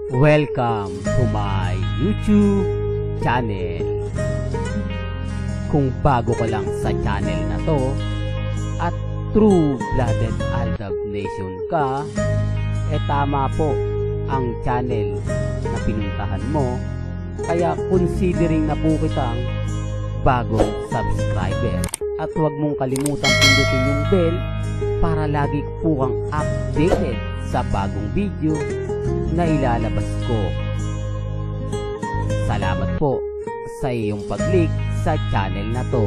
Welcome to my YouTube channel. Kung bago ka lang sa channel na to at true-blooded Aldab Nation ka, tama po ang channel na pinuntahan mo. Kaya considering na po kitang bagong subscriber. At huwag mong kalimutan pindutin yung bell para lagi po kang updated sa bagong video na ilalabas ko. Salamat po sa iyong pag-click sa channel na to.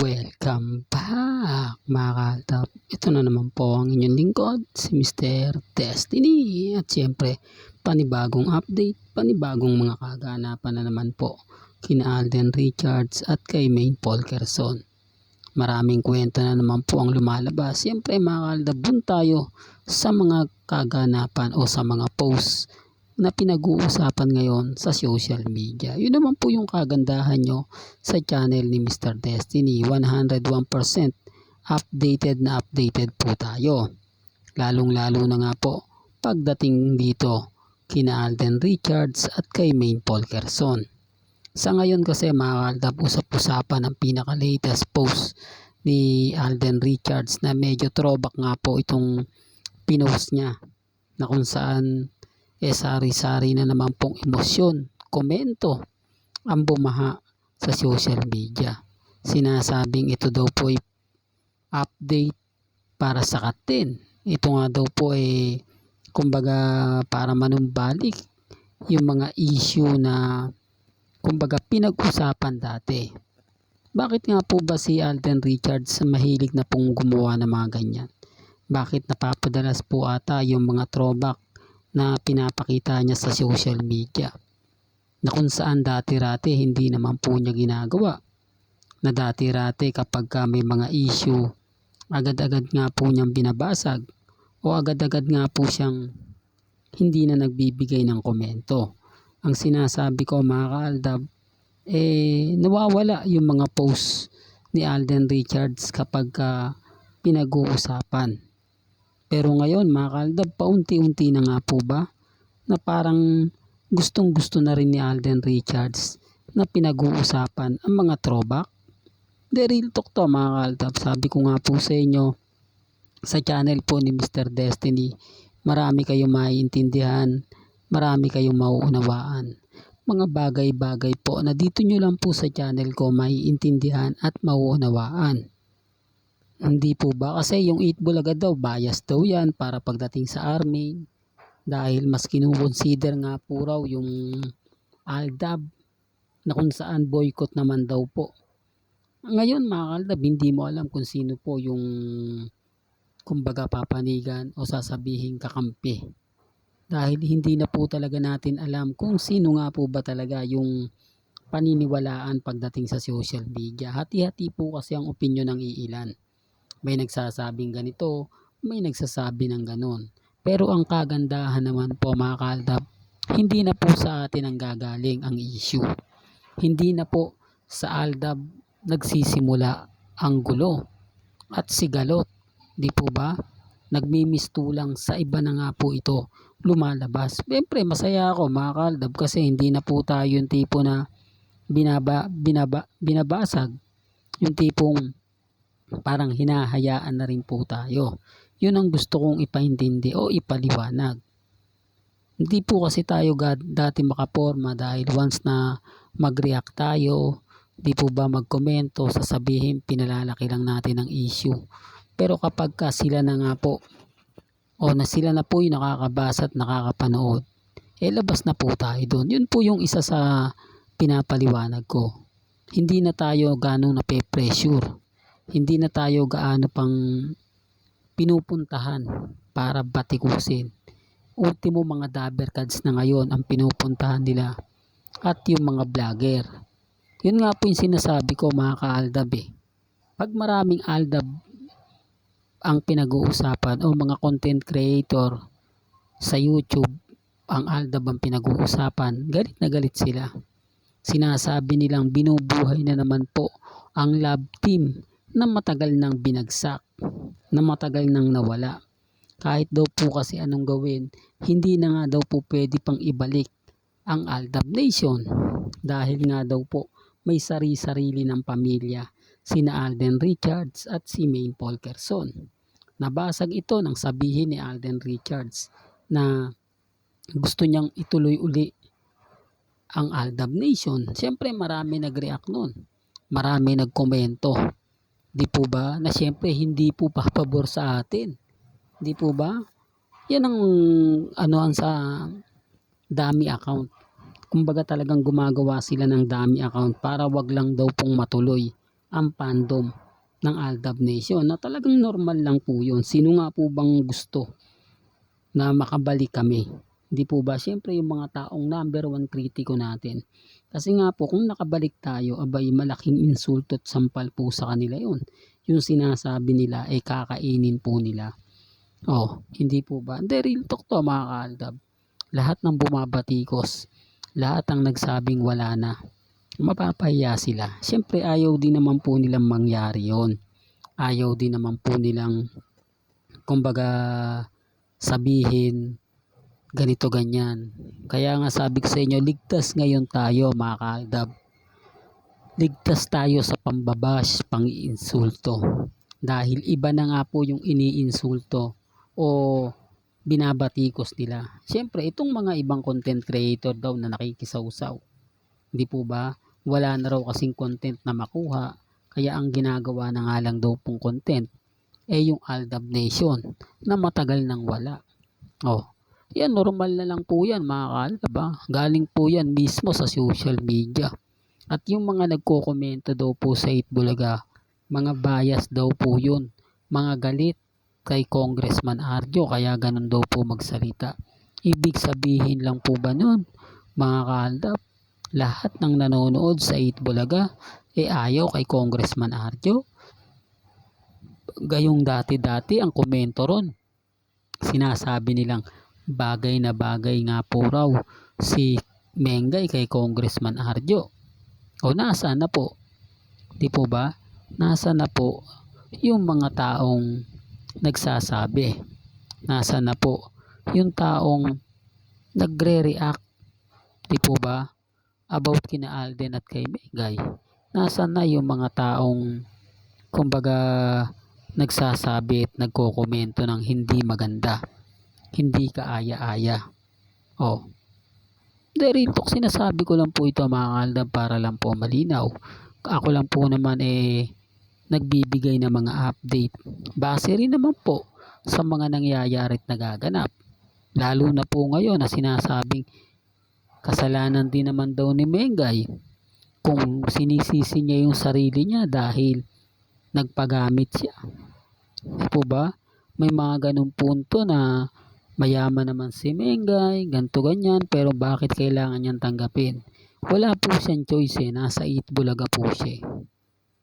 Welcome back mga kaltab. Ito na naman po ang inyong lingkod, si Mr. Destiny. At siyempre, panibagong update, panibagong mga kaganapan na naman po kina Alden Richards at kay Maine Polkerson. Maraming kwento na naman po ang lumalabas. Siyempre mga kaltab, dun tayo sa mga kaganapan o sa mga posts na pinag-uusapan ngayon sa social media. Yun naman po yung kagandahan nyo sa channel ni Mr. Destiny. 101% updated na updated po tayo. Lalong-lalo na nga po pagdating dito kina Alden Richards at kay Maine Polkerson. Sa ngayon kasi mga kaltab, usap-usapan ang pinaka-latest post ni Alden Richards na medyo throwback nga po itong pinost niya na kung saan sari-sari na naman pong emosyon, komento ang bumaha sa social media. Sinasabing ito daw po ay update para sakatin. Ito nga daw po ay kumbaga para manumbalik yung mga issue na kumbaga pinag-usapan dati. Bakit nga po ba si Alden Richards mahilig na pong gumawa ng mga ganyan? Bakit napapadalas po ata yung mga throwback na pinapakita niya sa social media? Na kung saan dati-rati hindi naman po niya ginagawa. Na dati-rati kapag may mga issue, agad-agad nga po niyang binabasag o agad-agad nga po siyang hindi na nagbibigay ng komento. Ang sinasabi ko mga kaaldab, nawawala yung mga posts ni Alden Richards kapag pinag-uusapan. Pero ngayon mga kaaldab, paunti-unti na nga po ba na parang gustong-gusto na rin ni Alden Richards na pinag-uusapan ang mga throwback. The real talk to mga kaaldab. Sabi ko nga po sa inyo sa channel po ni Mr. Destiny, marami kayong maiintindihan, marami kayong mauunawaan. Mga bagay-bagay po na dito nyo lang po sa channel ko maiintindihan at mauunawaan. Hindi po ba? Kasi yung 8 Bulaga daw, bias daw yan para pagdating sa army. Dahil mas kinukonsider nga po raw yung Aldab na kung saan boycott naman daw po. Ngayon mga Aldab, hindi mo alam kung sino po yung kumbaga papanigan o sasabihin kakampi. Dahil hindi na po talaga natin alam kung sino nga po ba talaga yung paniniwalaan pagdating sa social media. Hati-hati po kasi ang opinyon ng iilan. May nagsasabing ganito, may nagsasabi ng ganon. Pero ang kagandahan naman po mga kaaldab, hindi na po sa atin ang gagaling ang issue. Hindi na po sa Aldab nagsisimula ang gulo at sigalot. Di po ba? Nagmimistulang sa iba na nga po ito lumalabas. Siyempre masaya ako mga kaaldab kasi hindi na po tayo yung tipo na binabasag. Yung tipong parang hinahayaan na rin po tayo. Yun ang gusto kong ipaintindi o ipaliwanag. Hindi po kasi tayo dati makaporma dahil once na mag-react tayo, di po ba magkomento, sasabihin pinalalaki lang natin ang issue. Pero kapag sila na nga po o na sila na po yung nakakabasa at nakakapanood, labas na po tayo doon. Yun po yung isa sa pinapaliwanag ko. Hindi na tayo ganong nape-pressure. Hindi na tayo gaano pang pinupuntahan para batikusin. Ultimo mga dabbercads na ngayon ang pinupuntahan nila at yung mga vlogger. Yun nga po yung sinasabi ko mga kaaldab Pag maraming aldab ang pinag-uusapan o mga content creator sa YouTube, ang aldab ang pinag-uusapan, galit na galit sila. Sinasabi nilang binubuhay na naman po ang love team na matagal nang binagsak, na matagal nang nawala. Kahit daw po kasi anong gawin, hindi na nga daw po pwede pang ibalik ang Aldab Nation dahil nga daw po may sari-sarili ng pamilya sina Alden Richards at si Maine Polkerson. Nabasag ito nang sabihin ni Alden Richards na gusto niyang ituloy uli ang Aldab Nation. Siyempre marami nag-react nun. Marami nagkomento. Di po ba? Na siyempre hindi po papabor sa atin. Di po ba? Yan ang ang sa dummy account. Kumbaga talagang gumagawa sila ng dummy account para wag lang daw pong matuloy ang fandom ng Aldab Nation na talagang normal lang po yun. Sino nga po bang gusto na makabalik kami? Di po ba? Siyempre yung mga taong number one kritiko natin. Kasi nga po kung nakabalik tayo, abay malaking insulto at sampal po sa kanila yun. Yung sinasabi nila ay kakainin po nila. Hindi po ba? Hindi, real talk to mga kaaldab. Lahat ng bumabatikos, lahat ang nagsabing wala na, mapapahiya sila. Siyempre ayaw din naman po nilang mangyari yon. Ayaw din naman po nilang kumbaga sabihin ganito ganyan. Kaya nga sabi ko sa inyo, ligtas ngayon tayo mga kaaldab. Ligtas tayo sa pambabash, pang-iinsulto. Dahil iba na nga po yung iniinsulto o binabatikos nila. Siyempre, itong mga ibang content creator daw na nakikisawsaw. Hindi po ba? Wala na raw kasing content na makuha. Kaya ang ginagawa na nga lang daw pong content yung Aldab Nation na matagal nang wala. Yan, normal na lang po yan mga kaaldab. Galing po yan mismo sa social media. At yung mga nagko-komento daw po sa Itbulaga, mga bias daw po yun. Mga galit kay Congressman Arjo kaya ganun daw po magsalita. Ibig sabihin lang po ba nun mga kaaldab, lahat ng nanonood sa Itbulaga ayaw kay Congressman Arjo? Gayong dati-dati ang komento ron, sinasabi nilang bagay na bagay nga po raw si Mengay kay Congressman Arjo. Nasa na po? Di po ba? Nasa na po yung mga taong nagsasabi? Nasa na po yung taong nagre-react? Di po ba? About kina Alden at kay Mengay. Nasa na yung mga taong kumbaga nagsasabi at nagkokomento ng hindi maganda, hindi kaaya-aya? Real talk, sinasabi ko lang po ito mga kaaldab para lang po malinaw. Ako lang po naman nagbibigay ng mga update base rin naman po sa mga nangyayari at nagaganap. Lalo na po ngayon na sinasabing kasalanan din naman daw ni Mengay kung sinisisi niya yung sarili niya dahil nagpagamit siya. Di po ba? May mga ganung punto na mayaman naman si Mengay, ganto ganyan, pero bakit kailangan niyang tanggapin? Wala po siyang choice nasa Itbulaga po siya.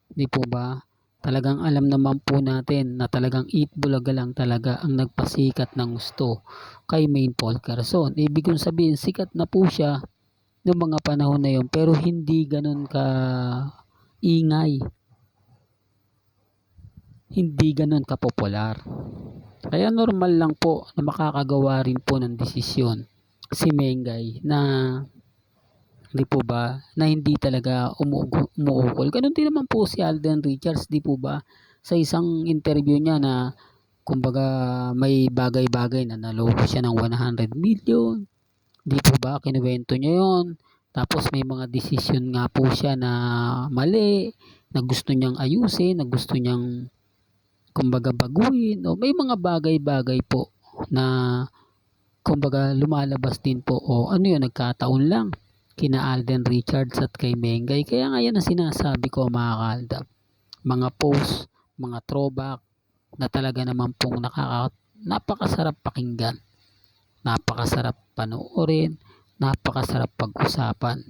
Di po ba? Talagang alam naman po natin na talagang Itbulaga lang talaga ang nagpasikat ng gusto kay Maine Polkerson. Ibig kong sabihin, sikat na po siya noong mga panahon na yun, pero hindi ganun ka ingay. Hindi ganun ka popular. Kaya normal lang po na makakagawa rin po ng desisyon si Mengay na di po ba, na hindi talaga umuukol. Ganun din naman po si Alden Richards, di po ba, sa isang interview niya na kumbaga may bagay-bagay na naloko siya ng 100 million. Di po ba, kinuwento niya yon. Tapos may mga desisyon nga po siya na mali, na gusto niyang ayusin, na gusto niyang kumbaga baguhin, may mga bagay-bagay po na kumbaga lumalabas din po nagkataon lang kina Alden Richards at kay Mengay. Kaya nga yan ang sinasabi ko mga kaaldab, mga post, mga throwback na talaga naman pong napakasarap pakinggan, napakasarap panoorin, napakasarap pag-usapan.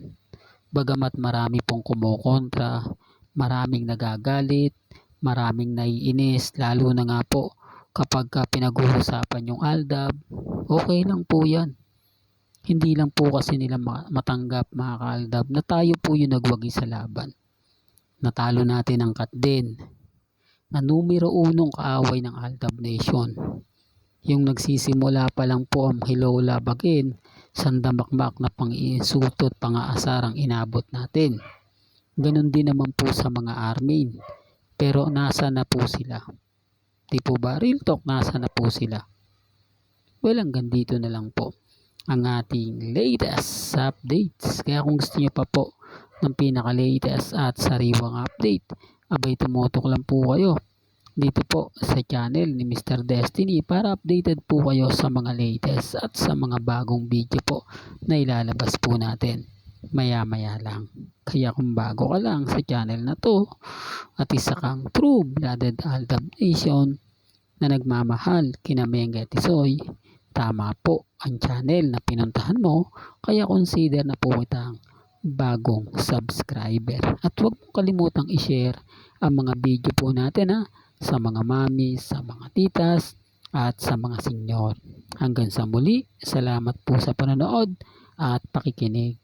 Bagamat marami pong kumukontra, maraming nagagalit, maraming naiinis, lalo na nga po kapag pinag-uusapan yung Aldab, okay lang po yan. Hindi lang po kasi nila matanggap mga kaaldab na tayo po yung nagwagi sa laban. Natalo natin ang Katden na numero 1 kaaway ng Aldab Nation. Yung nagsisimula pa lang po ang Hello Love Again, sandamakmak na pang-iinsulto at pang-aasarang inabot natin. Ganon din naman po sa mga armin. Pero nasa na po sila? Di po ba? Real talk, nasa na po sila? Well, hanggang dito na lang po ang ating latest updates. Kaya kung gusto nyo pa po ng pinaka-latest at sariwang update, abay tumutok lang po kayo dito po sa channel ni Mr. Destiny para updated po kayo sa mga latest at sa mga bagong video po na ilalabas po natin maya lang. Kaya kung bago ka lang sa channel na to at isa kang true-blooded Aldab Nation na nagmamahal kina Mengge Tisoy, tama po ang channel na pinuntahan mo, kaya consider na po kitang bagong subscriber. At huwag mong kalimutang i-share ang mga video po natin sa mga mami, sa mga titas, at sa mga senyor. Hanggang sa muli, salamat po sa panonood at pakikinig.